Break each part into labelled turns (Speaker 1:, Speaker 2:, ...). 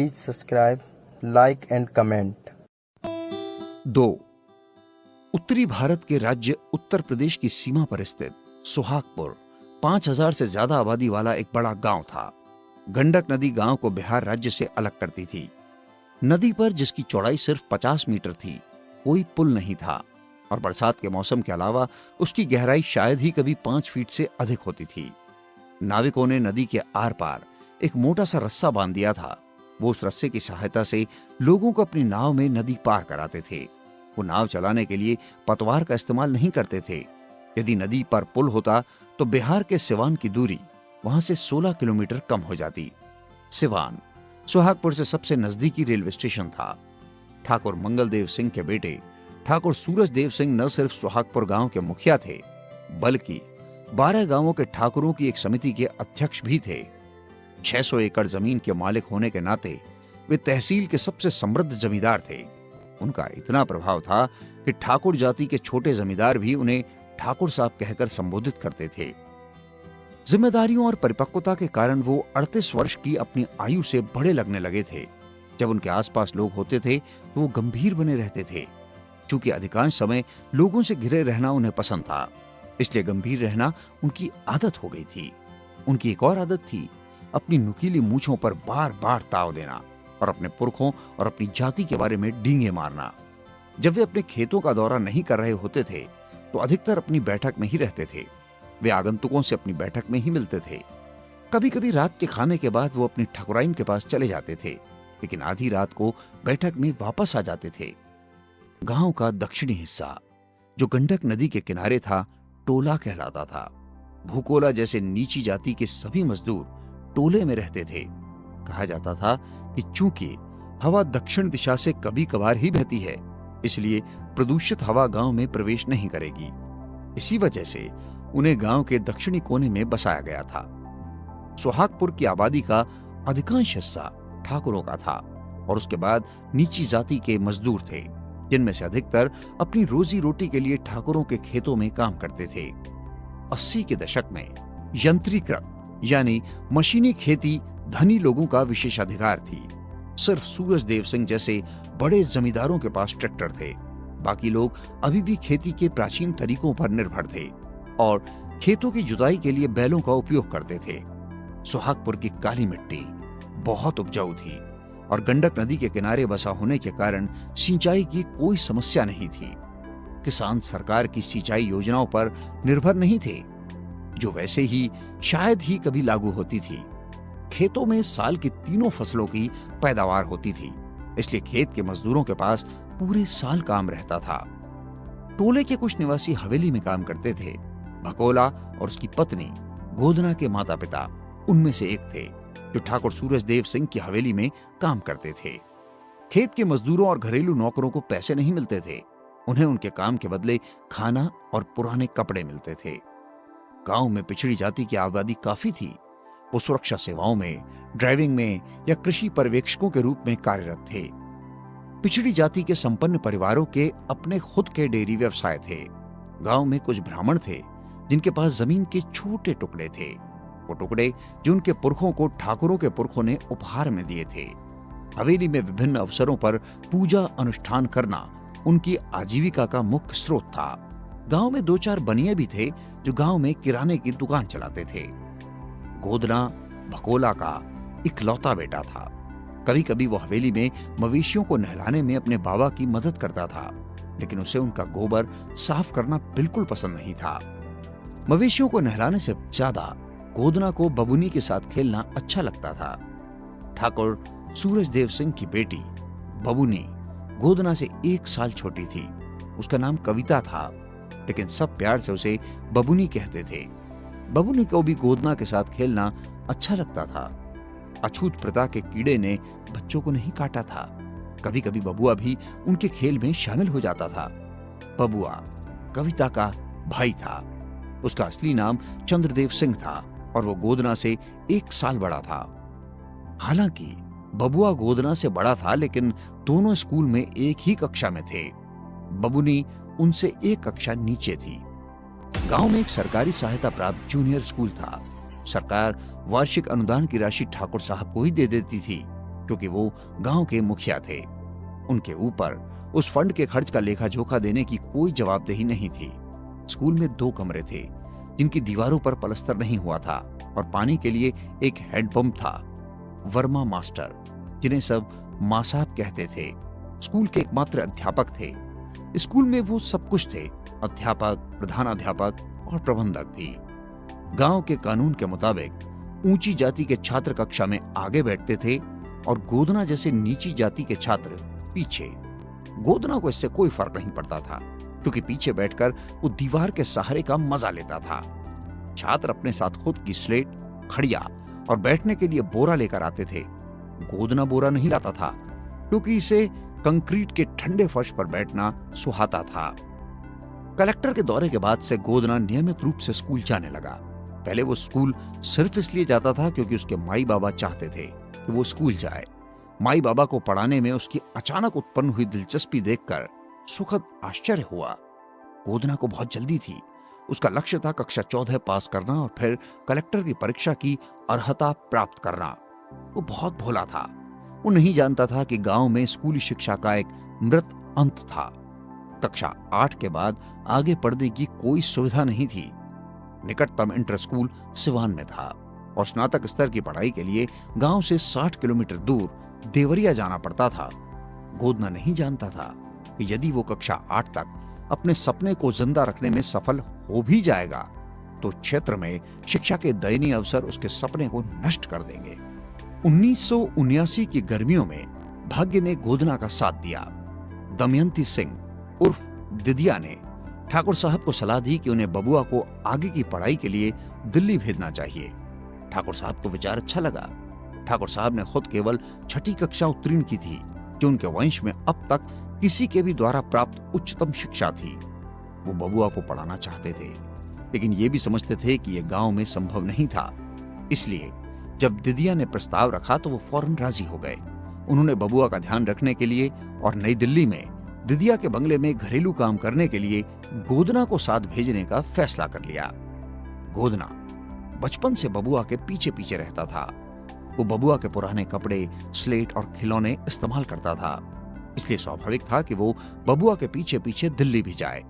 Speaker 1: Please subscribe, like and comment.
Speaker 2: 2. उत्तरी भारत के राज्य उत्तर प्रदेश की सीमा पर स्थित सुहागपुर 5000 से ज्यादा आबादी वाला एक बड़ा गांव था। गंडक नदी गांव को बिहार राज्य से अलग करती थी। नदी पर, जिसकी चौड़ाई सिर्फ 50 मीटर थी, कोई पुल नहीं था और बरसात के मौसम के अलावा उसकी गहराई शायद ही कभी 5 फीट से अधिक होती थी। नाविकों ने नदी के आर पार एक मोटा सा रस्सा बांध दिया था। वो उस रस्से की सहायता से लोगों को अपनी नाव में नदी पार कराते थे। वो नाव चलाने के लिए पतवार का इस्तेमाल नहीं करते थे। यदि नदी पर पुल होता तो बिहार के सिवान की दूरी वहां से 16 किलोमीटर कम हो जाती। सिवान सुहागपुर से सबसे नजदीकी रेलवे स्टेशन था। ठाकुर मंगलदेव सिंह के बेटे ठाकुर सूरजदेव सिंह न सिर्फ सुहागपुर गांव के मुखिया थे, बल्कि 12 गांवों के ठाकुरों की एक समिति के अध्यक्ष भी थे। 600 एकड़ जमीन के मालिक होने के नाते वे तहसील के सबसे समृद्ध जमींदार थे। उनका इतना प्रभाव था कि ठाकुर जाति के छोटे जमींदार भी उन्हें ठाकुर साहब कहकर संबोधित करते थे। जिम्मेदारियों और परिपक्वता के कारण वो 38 वर्ष की अपनी आयु से बड़े लगने लगे थे। जब उनके आसपास लोग होते थे तो वो गंभीर बने रहते थे। चूंकि अधिकांश समय लोगों से घिरे रहना उन्हें पसंद था, इसलिए गंभीर रहना उनकी आदत हो गई थी। उनकी एक और आदत थी, अपनी नुकीली मूंछों पर बार बार ताव देना और अपने पुरखों और अपनी जाति के बारे में डींगे मारना। जब वे अपने खेतों का दौरा नहीं कर रहे होते थे तो अधिकतर अपनी बैठक में ही रहते थे। वे आगंतुकों से अपनी बैठक में ही मिलते थे। कभी कभी रात के खाने के बाद वो अपनी ठकुराइन के पास चले जाते थे, लेकिन आधी रात को बैठक में वापस आ जाते थे। गांव का दक्षिणी हिस्सा, जो गंडक नदी के किनारे था, टोला कहलाता था। भूकोला जैसे नीची जाति के सभी मजदूर टोले में रहते थे। कहा जाता था कि चूंकि हवा दक्षिण दिशा से कभी कभार ही बहती है, इसलिए प्रदूषित हवा गांव में प्रवेश नहीं करेगी। इसी वजह से उन्हें गांव के दक्षिणी कोने में बसाया गया था। सुहागपुर की आबादी का अधिकांश हिस्सा ठाकुरों का था और उसके बाद नीची जाति के मजदूर थे, जिनमें से अधिकतर अपनी रोजी रोटी के लिए ठाकुरों के खेतों में काम करते थे। 80 के दशक में यंत्रीकृत यानी मशीनी खेती धनी लोगों का विशेषाधिकार थी। सिर्फ सूरजदेव सिंह जैसे बड़े जमींदारों के पास ट्रैक्टर थे। बाकी लोग अभी भी खेती के प्राचीन तरीकों पर निर्भर थे और खेतों की जुताई के लिए बैलों का उपयोग करते थे। सुहागपुर की काली मिट्टी बहुत उपजाऊ थी और गंडक नदी के किनारे बसा होने के कारण सिंचाई की कोई समस्या नहीं थी। किसान सरकार की सिंचाई योजनाओं पर निर्भर नहीं थे, जो वैसे ही शायद ही कभी लागू होती थी। खेतों में साल की 3 फसलों की पैदावार होती थी, इसलिए खेत के मजदूरों के पास पूरे साल काम रहता था। टोले के कुछ निवासी हवेली में काम करते थे। भकोला और उसकी पत्नी गोदना के माता पिता उनमें से एक थे, जो ठाकुर सूरजदेव सिंह की हवेली में काम करते थे। खेत के मजदूरों और घरेलू नौकरों को पैसे नहीं मिलते थे। उन्हें उनके काम के बदले खाना और पुराने कपड़े मिलते थे। गांव में पिछड़ी जाति की आबादी काफी थी। वो सुरक्षा सेवाओं में, ड्राइविंग में या कृषि पर्यवेक्षकों के रूप में कार्यरत थे। पिछड़ी जाति के संपन्न परिवारों के अपने खुद के डेयरी व्यवसाय थे। गांव में कुछ ब्राह्मण थे जिनके पास जमीन के छोटे टुकड़े थे। वो टुकड़े जो उनके पुरखों को ठाकुरों के पुरखों ने उपहार में दिए थे। हवेली में विभिन्न अवसरों पर पूजा अनुष्ठान करना उनकी आजीविका का मुख्य स्रोत था। गांव में 2-4 बनिए भी थे जो गांव में किराने की दुकान चलाते थे। गोदना भकोला का इकलौता बेटा था। कभी कभी वो हवेली में मवेशियों को नहलाने में अपने बाबा की मदद करता था, लेकिन उसे उनका गोबर साफ करना बिल्कुल पसंद नहीं था। मवेशियों को नहलाने से ज्यादा गोदना को बबुनी के साथ खेलना अच्छा लगता था। ठाकुर सूरजदेव सिंह की बेटी बबुनी गोदना से 1 साल छोटी थी। उसका नाम कविता था, लेकिन सब प्यार से उसे बबुनी कहते थे। बबुनी को भी गोदना के साथ खेलना अच्छा लगता था। अछूत प्रथा के कीड़े ने बच्चों को नहीं काटा था। कभी कभी बबुआ भी उनके खेल में शामिल हो जाता था। बबुआ कविता का भाई था। उसका असली नाम चंद्रदेव सिंह था और वो गोदना से 1 साल बड़ा था। हालांकि बबुआ गोदना से बड़ा था, लेकिन दोनों स्कूल में एक ही कक्षा में थे। बबुनी उनसे 1 कक्षा नीचे थी। गांव में एक सरकारी सहायता प्राप्त जूनियर स्कूल था। सरकार वार्षिक अनुदान की राशि ठाकुर साहब को ही दे देती थी, क्योंकि वो गांव के मुखिया थे। उनके ऊपर उस फंड के खर्च का लेखा जोखा देने की कोई जवाबदेही नहीं थी। स्कूल में 2 कमरे थे जिनकी दीवारों पर पलस्तर नहीं हुआ था और पानी के लिए एक हैंडपंप था। वर्मा मास्टर, जिन्हें सब मां साहब कहते थे, स्कूल के एकमात्र अध्यापक थे। स्कूल में वो सब कुछ थे, अध्यापक, प्रधानाध्यापक और प्रबंधक भी। गांव के कानून के मुताबिक ऊंची जाति के छात्र कक्षा में आगे बैठते थे और गोदना जैसे नीची जाति के छात्र पीछे। गोदना को इससे कोई फर्क नहीं पड़ता था, क्योंकि पीछे बैठकर वो दीवार के सहारे का मजा लेता था। छात्र अपने साथ खुद की स्लेट, खड़िया और बैठने के लिए बोरा लेकर आते थे। गोदना बोरा नहीं लाता था, क्योंकि इसे कंक्रीट के ठंडे फर्श पर बैठना सुहाता था। कलेक्टर के दौरे के बाद से गोदना नियमित रूप से स्कूल जाने लगा। पहले वो स्कूल सिर्फ इसलिए जाता था क्योंकि उसके माई बाबा चाहते थे कि वो स्कूल जाए। माई बाबा को पढ़ाने में उसकी अचानक उत्पन्न हुई दिलचस्पी देखकर सुखद आश्चर्य हुआ। गोदना को बहुत जल्दी थी। उसका लक्ष्य था कक्षा 14 पास करना और फिर कलेक्टर की परीक्षा की अर्हता प्राप्त करना। वो बहुत भोला था। वो नहीं जानता था कि गांव में स्कूली शिक्षा का एक मृत अंत था। कक्षा 8 के बाद आगे पढ़ने की कोई सुविधा नहीं थी। निकटतम इंटर स्कूल सिवान में था और स्नातक स्तर की पढ़ाई के लिए गांव से 60 किलोमीटर दूर देवरिया जाना पड़ता था। गोदना नहीं जानता था कि यदि वो कक्षा 8 तक अपने सपने को जिंदा रखने में सफल हो भी जाएगा तो क्षेत्र में शिक्षा के दयनीय अवसर उसके सपने को नष्ट कर देंगे। 1979 की गर्मियों में भाग्य ने गोदना का साथ दिया। दमयंती सिंह उर्फ दिदिया ने ठाकुर साहब को सलाह दी कि उन्हें बबुआ को आगे की पढ़ाई के लिए दिल्ली भेजना चाहिए। ठाकुर साहब को विचार अच्छा लगा। ठाकुर साहब ने खुद केवल 6ठी कक्षा उत्तीर्ण की थी, जो उनके वंश में अब तक किसी के भी द्वारा प्राप्त उच्चतम शिक्षा थी। वो बबुआ को पढ़ाना चाहते थे, लेकिन ये भी समझते थे कि यह गांव में संभव नहीं था। इसलिए जब दिदिया ने प्रस्ताव रखा तो वो फौरन राजी हो गए। उन्होंने बबुआ का ध्यान रखने के लिए और नई दिल्ली में दिदिया के बंगले में घरेलू काम करने के लिए गोदना को साथ भेजने का फैसला कर लिया। गोदना बचपन से बबुआ के पीछे पीछे रहता था। वो बबुआ के पुराने कपड़े, स्लेट और खिलौने इस्तेमाल करता था, इसलिए स्वाभाविक था कि वो बबुआ के पीछे पीछे दिल्ली भी जाए।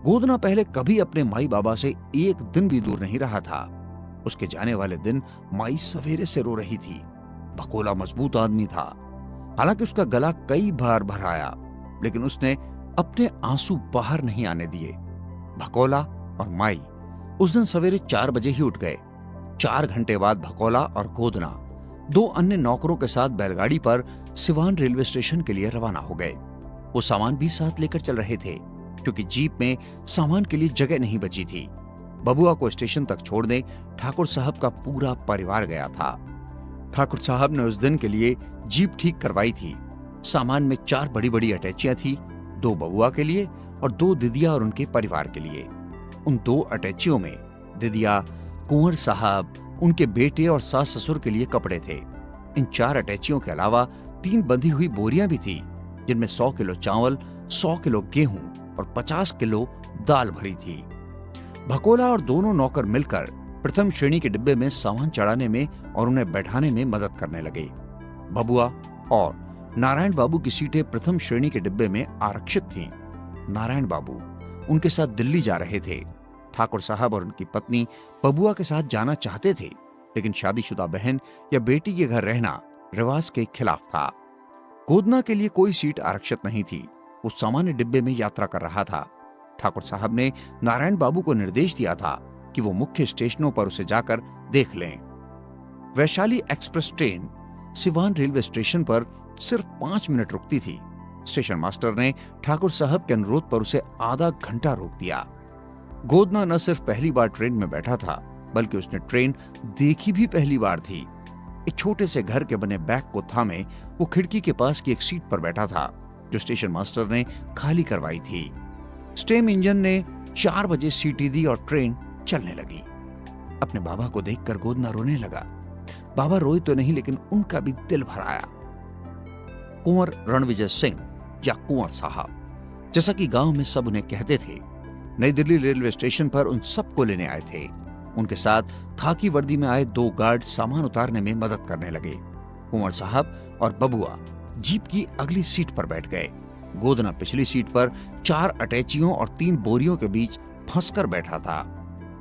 Speaker 2: गोदना पहले कभी अपने माई बाबा से एक दिन भी दूर नहीं रहा था। उसके जाने वाले दिन माई सवेरे से रो रही थी। भकोला मजबूत आदमी था। हालांकि उसका गला कई बार भर आया, लेकिन उसने अपने आंसू बाहर नहीं आने दिए। भकोला और माई उस दिन सवेरे 4 बजे ही उठ गए। 4 घंटे बाद भकोला और गोदना 2 अन्य नौकरों के साथ बैलगाड़ी पर सिवान रेलवे स्टेशन के लिए रवाना हो गए। वो सामान भी साथ लेकर चल रहे थे, क्योंकि जीप में सामान के लिए जगह नहीं बची थी। बबुआ को स्टेशन तक छोड़ने ठाकुर साहब का पूरा परिवार गया था। ठाकुर साहब ने उस दिन के लिए जीप ठीक करवाई थी। सामान में 4 बड़ी बड़ी अटैचियां थी, 2 बबुआ के लिए और 2 दिदिया और उनके परिवार के लिए। उन 2 अटैचियों में दिदिया, कुंवर साहब, उनके बेटे और सास ससुर के लिए कपड़े थे। इन 4 अटैचियों के अलावा 3 बंधी हुई बोरियां भी थी, जिनमें 100 किलो चावल, 100 किलो गेहूं और 50 किलो दाल भरी थी। भकोला और दोनों नौकर मिलकर प्रथम श्रेणी के डिब्बे में सामान चढ़ाने में और उन्हें बैठाने में मदद करने लगे। बबुआ और नारायण बाबू की सीटें प्रथम श्रेणी के डिब्बे में आरक्षित थीं। नारायण बाबू उनके साथ दिल्ली जा रहे थे। ठाकुर साहब और उनकी पत्नी बबुआ के साथ जाना चाहते थे, लेकिन शादीशुदा बहन या बेटी के घर रहना रिवाज के खिलाफ था। गोदना के लिए कोई सीट आरक्षित नहीं थी। वो सामान्य डिब्बे में यात्रा कर रहा था। ठाकुर साहब ने नारायण बाबू को निर्देश दिया था कि वो मुख्य स्टेशनों पर उसे जाकर देख लें। Vaishali express train Siwan railway station पर सिर्फ 5 मिनट रुकती थी। स्टेशन मास्टर ने ठाकुर साहब के अनुरोध पर उसे आधा घंटा रोक दिया। गोदना न सिर्फ पहली बार ट्रेन में बैठा था, बल्कि उसने ट्रेन देखी भी पहली बार थी। एक छोटे से घर के बने बैग को थामे वो खिड़की के पास की एक सीट पर बैठा था, जो स्टेशन मास्टर ने खाली करवाई थी। स्टेम इंजन ने 4 बजे सीटी दी और ट्रेन चलने लगी। अपने बाबा को देखकर गोदना रोने लगा। बाबा रोए तो नहीं, लेकिन उनका भी दिल भर आया। कुंवर रणविजय सिंह या कुंवर साहब, जैसा कि गांव में सब उन्हें कहते थे, नई दिल्ली रेलवे स्टेशन पर उन सबको लेने आए थे। उनके साथ खाकी वर्दी में आए 2 गार्ड सामान उतारने में मदद करने लगे। कुंवर साहब और बबुआ जीप की अगली सीट पर बैठ गए। गोदना पिछली सीट पर 4 अटैचियों और 3 बोरियों के बीच फंसकर बैठा था।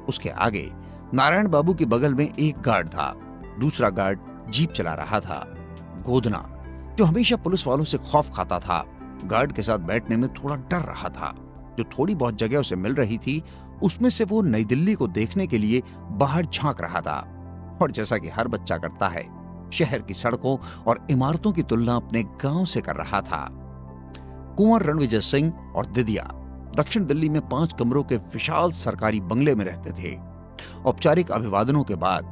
Speaker 2: उसके आगे नारायण बाबू के बगल में एक गार्ड था। दूसरा गार्ड जीप चला रहा था। गोदना, जो हमेशा पुलिस वालों से खौफ खाता था, गार्ड के साथ बैठने में थोड़ा डर रहा था। जो थोड़ी बहुत जगह उसे मिल रही थी, उसमें से वो नई दिल्ली को देखने के लिए बाहर झांक रहा था। और जैसा कि हर बच्चा करता है, शहर की सड़कों और इमारतों की तुलना अपने गांव से कर रहा था। कुंवर रणविजय सिंह और दिदिया दक्षिण दिल्ली में 5 कमरों के विशाल सरकारी बंगले में रहते थे। औपचारिक अभिवादनों के बाद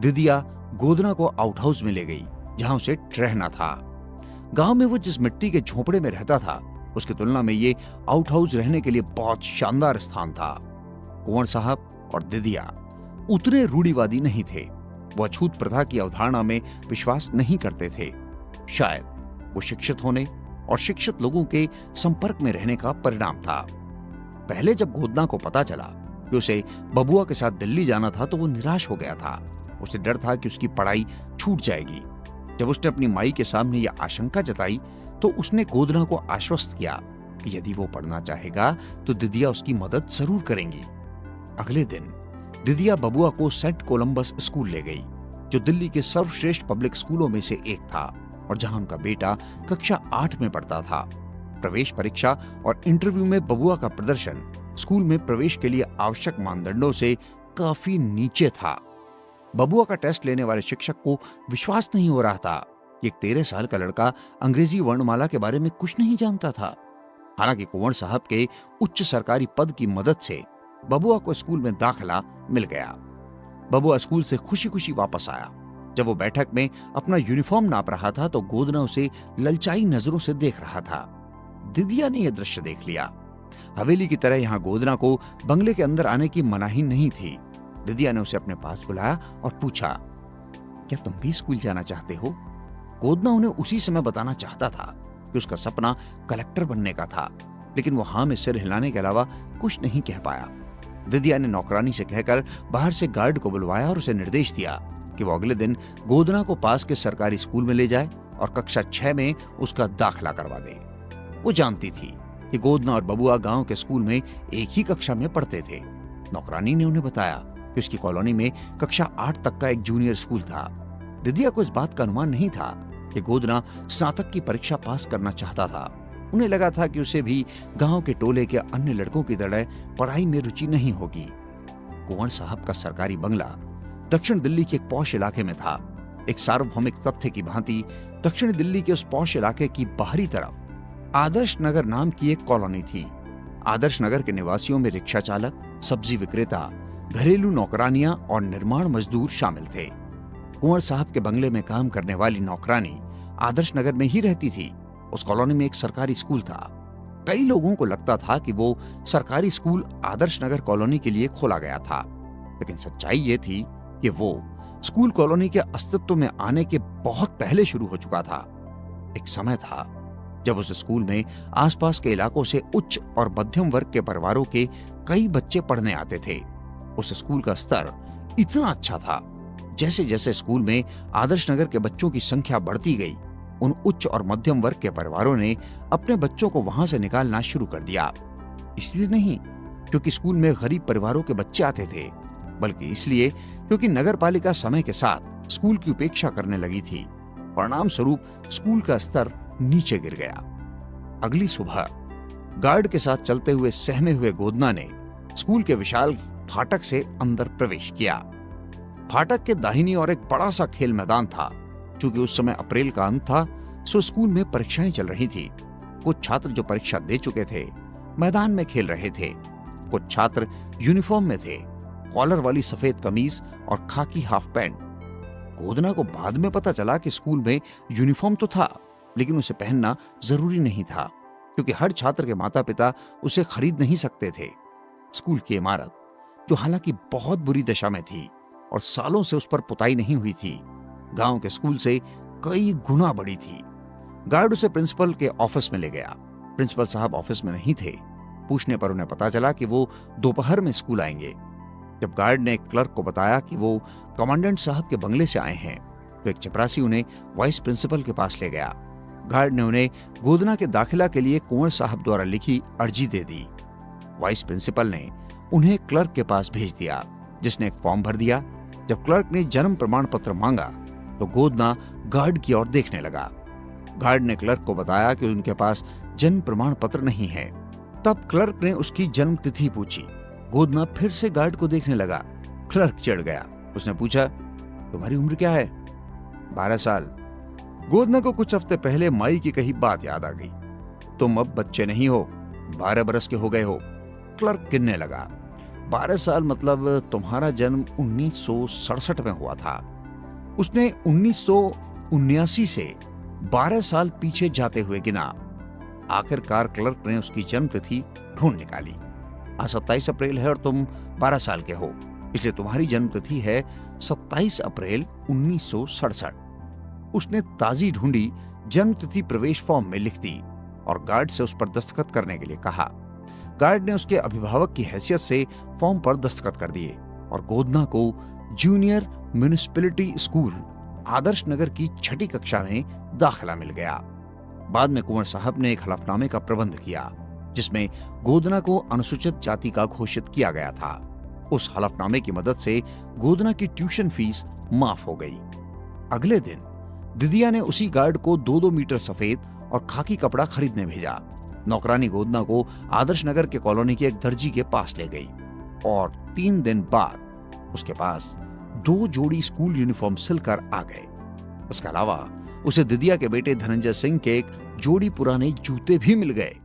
Speaker 2: दिदिया गोदना को आउट हाउस में ले गई, जहां उसे रहना था। गांव में वो जिस मिट्टी के झोपड़े में रहता था, उसकी तुलना में ये आउट हाउस रहने के लिए बहुत शानदार स्थान था। कुंवर साहब और दिदिया उतने रूढ़िवादी नहीं थे। वो अछूत प्रथा की अवधारणा में विश्वास नहीं करते थे। शायद वो शिक्षित होने और शिक्षित लोगों के संपर्क में रहने का परिणाम था। पहले जब गोदना को पता चला कि उसे बबुआ के साथ दिल्ली जाना था, तो वो निराश हो गया था। उसे डर था कि उसकी पढ़ाई छूट जाएगी। जब उसने अपनी माई के सामने यह आशंका जताई, तो उसने गोदना को आश्वस्त किया कि यदि वो पढ़ना चाहेगा तो दिदिया उसकी मदद जरूर करेंगी। अगले दिन दिदिया बबुआ को सेंट कोलंबस स्कूल ले गई, जो दिल्ली के सर्वश्रेष्ठ पब्लिक स्कूलों में से एक था और जहां उनका बेटा कक्षा 8 में पढ़ता था। प्रवेश परीक्षा और इंटरव्यू में बबुआ का प्रदर्शन स्कूल में प्रवेश के लिए आवश्यक मानदंडों से काफी नीचे था। बबुआ का टेस्ट लेने वाले शिक्षक को विश्वास नहीं हो रहा था कि एक 13 साल का लड़का अंग्रेजी वर्णमाला के बारे में कुछ नहीं जानता था। हालांकि कुंवर साहब के उच्च सरकारी पद की मदद से बबुआ को स्कूल में दाखिला मिल गया। बबुआ स्कूल से खुशी खुशी वापस आया। जब वो बैठक में अपना यूनिफॉर्म नाप रहा था, तो गोदना उसे ललचाई नजरों से देख रहा था। दिदिया ने यह दृश्य देख लिया। हवेली की तरह यहां गोदना को बंगले के अंदर आने की मनाही नहीं थी। दिदिया ने उसे अपने पास बुलाया और पूछा, क्या तुम भी स्कूल जाना चाहते हो? गोदना उन्हें उसी समय बताना चाहता था कि उसका सपना कलेक्टर बनने का था, लेकिन वो हाँ में सिर हिलाने के अलावा कुछ नहीं कह पाया। दिदिया ने नौकरानी से कहकर बाहर से गार्ड को बुलवाया और उसे निर्देश दिया कि वो अगले दिन गोदना को पास के सरकारी स्कूल में ले जाए और कक्षा 6 में उसका दाखिला करवा दे। वो जानती थी कि गोदना और बबुआ गांव के स्कूल में एक ही कक्षा में पढ़ते थे। नौकरानी ने उन्हें बताया कि उसकी कॉलोनी में कक्षा 8 तक का एक जूनियर स्कूल था। दिदिया को इस बात का अनुमान नहीं था कि गोदना स्नातक की परीक्षा पास करना चाहता था। उन्हें लगा था कि उसे भी गांव के टोले के अन्य लड़कों की तरह पढ़ाई में रुचि नहीं होगी। कुंवर साहब का सरकारी बंगला दक्षिण दिल्ली के एक पौष इलाके में था। एक सार्वभौमिक तथ्य की भांति दक्षिण दिल्ली के उस पौष इलाके की बाहरी तरफ आदर्श नगर नाम की एक कॉलोनी थी। आदर्श नगर के निवासियों में रिक्शा चालक, सब्जी विक्रेता, घरेलू नौकरानियां और निर्माण मजदूर शामिल थे। कुंवर साहब के बंगले में काम करने वाली नौकरानी आदर्श नगर में ही रहती थी। उस कॉलोनी में एक सरकारी स्कूल था। कई लोगों को लगता था कि वो सरकारी स्कूल आदर्श नगर कॉलोनी के लिए खोला गया था, लेकिन सच्चाई ये थी कि वो स्कूल कॉलोनी के अस्तित्व में आने के बहुत पहले शुरू हो चुका था। एक समय था जब उस स्कूल में आसपास के इलाकों से उच्च और मध्यम वर्ग के परिवारों के कई बच्चे पढ़ने आते थे। उस स्कूल का स्तर इतना अच्छा था, जैसे जैसे स्कूल में आदर्श नगर के बच्चों की संख्या बढ़ती गई, उन उच्च और मध्यम वर्ग के परिवारों ने अपने बच्चों को वहां से निकालना शुरू कर दिया। इसलिए नहीं क्योंकि स्कूल में गरीब परिवारों के बच्चे आते थे, बल्कि इसलिए क्योंकि नगरपालिका समय के साथ स्कूल की उपेक्षा करने लगी थी। परिणाम स्वरूप स्कूल का स्तर नीचे गिर गया। अगली सुबह गार्ड के साथ चलते हुए सहमे हुए गोदना ने स्कूल के विशाल फाटक से अंदर प्रवेश किया। फाटक के दाहिनी ओर एक बड़ा सा खेल मैदान था। चूंकि उस समय अप्रैल का अंत था, सो स्कूल में परीक्षाएं चल रही थी। कुछ छात्र जो परीक्षा दे चुके थे मैदान में खेल रहे थे। कुछ छात्र यूनिफॉर्म में थे, कॉलर वाली सफेद कमीज और खाकी हाफ पैंट। गोदना को बाद में पता चला कि स्कूल में यूनिफॉर्म तो था, लेकिन उसे पहनना जरूरी नहीं था, क्योंकि हर छात्र के माता पिता उसे खरीद नहीं सकते थे। स्कूल की इमारत, जो हालांकि बहुत बुरी दशा में थी और सालों से उस पर पुताई नहीं हुई थी, गांव के स्कूल से कई गुना बड़ी थी। गार्ड उसे प्रिंसिपल के ऑफिस में ले गया। प्रिंसिपल साहब ऑफिस में नहीं थे। पूछने पर उन्हें पता चला कि वो दोपहर में स्कूल आएंगे। जब गार्ड ने क्लर्क को बताया कि वो कमांडेंट साहब के बंगले से आए हैं, तो एक चपरासी उन्हें वाइस प्रिंसिपल के पास ले गया। गार्ड ने उन्हें गोदना के दाखिला के लिए कुंवर साहब द्वारा लिखी अर्जी दे दी। वाइस प्रिंसिपल ने उन्हें क्लर्क के पास भेज दिया, जिसने एक फॉर्म भर दिया। जब क्लर्क ने जन्म प्रमाण पत्र मांगा तो गोदना गार्ड की ओर देखने लगा। गार्ड ने क्लर्क को बताया कि उनके पास जन्म प्रमाण पत्र नहीं है। तब क्लर्क ने उसकी जन्म तिथि पूछी। गोदना फिर से गार्ड को देखने लगा। क्लर्क चिढ़ गया। उसने पूछा, तुम्हारी उम्र क्या है? 12 साल। गोदना को कुछ हफ्ते पहले माई की कही बात याद आ गई। तुम अब बच्चे नहीं हो, 12 बरस के हो गए हो। क्लर्क गिनने लगा। 12 साल मतलब तुम्हारा जन्म 1967 में हुआ था। उसने 1979 से 12 साल पीछे जाते हुए गिना। आखिरकार क्लर्क ने उसकी जन्म तिथि ढूंढ निकाली। आज 27 अप्रैल है और तुम 12 साल के हो, इसलिए तुम्हारी जन्म तिथि है 27 अप्रैल 1967। उसने ताजी ढूंढी जन्म तिथि प्रवेश फॉर्म में लिख दी और गार्ड से उस पर दस्तखत करने के लिए कहा। गार्ड ने उसके अभिभावक की हैसियत से फॉर्म पर दस्तखत कर दिए और गोदना को junior municipality school Adarsh Nagar की 6ठी कक्षा में दाखिला मिल गया। बाद में कुंवर साहब ने एक हलफनामे का प्रबंध किया, जिसमें गोदना को अनुसूचित जाति का घोषित किया गया था। उस हलफनामे की मदद से गोदना की ट्यूशन फीस माफ हो गई। अगले दिन दिदिया ने उसी गार्ड को 2-2 मीटर सफेद और खाकी कपड़ा खरीदने भेजा। नौकरानी गोदना को आदर्श नगर के कॉलोनी के एक दर्जी के पास ले गई और 3 दिन बाद उसके पास 2 जोड़ी स्कूल यूनिफॉर्म सिलकर आ गए। इसके अलावा उसे दिदिया के बेटे धनंजय सिंह के एक जोड़ी पुराने जूते भी मिल गए।